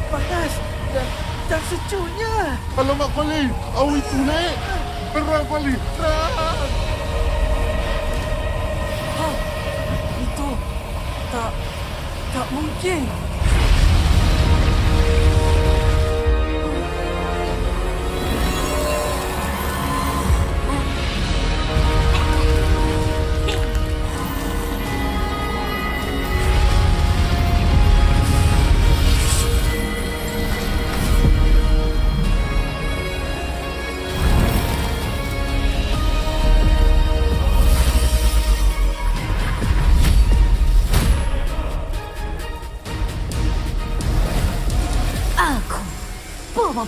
Panas dan sejuknya. Alamak, Fali. Awi itu naik. Terang, Fali. Terang. Itu tak mungkin.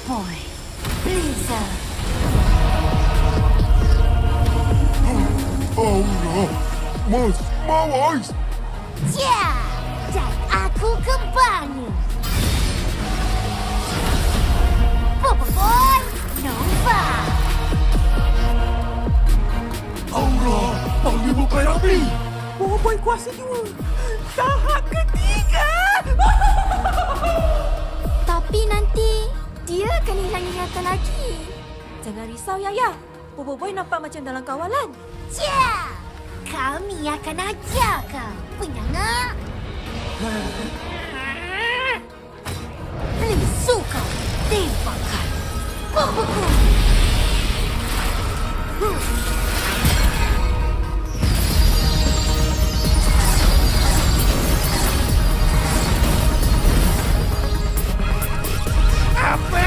Boy, Blizzard. Allah. Mas, mawas. Ya, dan aku kembali. Boy, Nova. Allah, panggil bukan api. Boy kuasa 2. Tahap ketiga. Tapi nanti dia akan hilang ingatan lagi. Jangan risau, Yaya. Boy nampak macam dalam kawalan. Ya, kami akan ajar kau, penyangak. Lisu kau, tembakan. Boboiboy. Apa?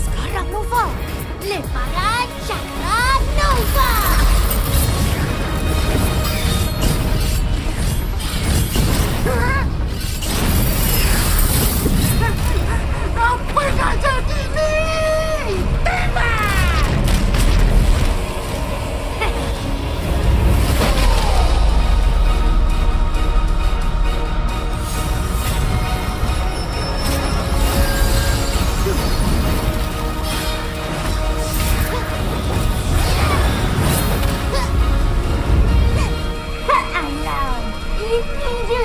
Sekarang Nova. Lemparan cakra Nova. Apa nak jadi ni? Tembak! Alam, ini je.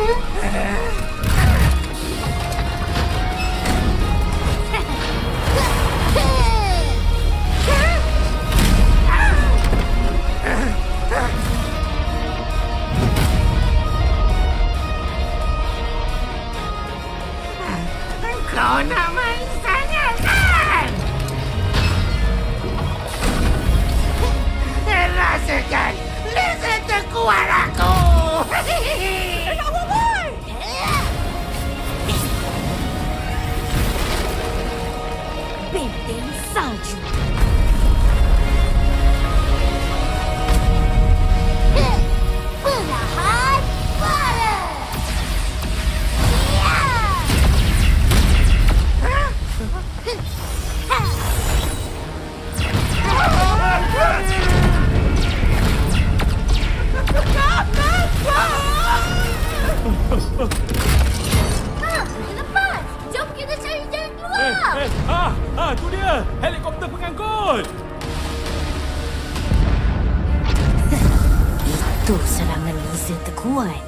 Kau nak main sangat kan? Rasakan lezat terkuat aku. Benteng salju. Perlahan barat. Ya. Lepas. Jom kita cari jalan keluar. Tu dia. Helikopter pengangkut. Itu serangan laser terkuat.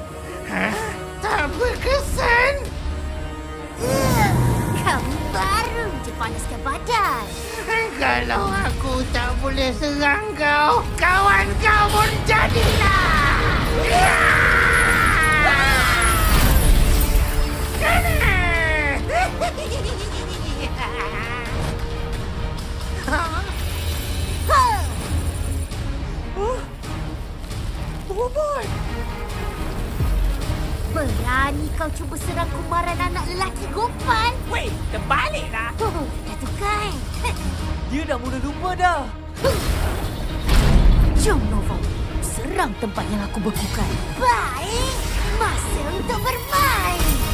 Tak berkesan. Kamu baru je panaskan badan. Kalau aku tak boleh serang kau, kawan kau pun jadilah. Boy. Berani kau cuba serang kumaran anak lelaki Gopal? Weh, terbaliklah. Dah tukar. Dia dah mula lupa dah. Jom Nova, serang tempat yang aku bekukan. Baik, masa untuk bermain.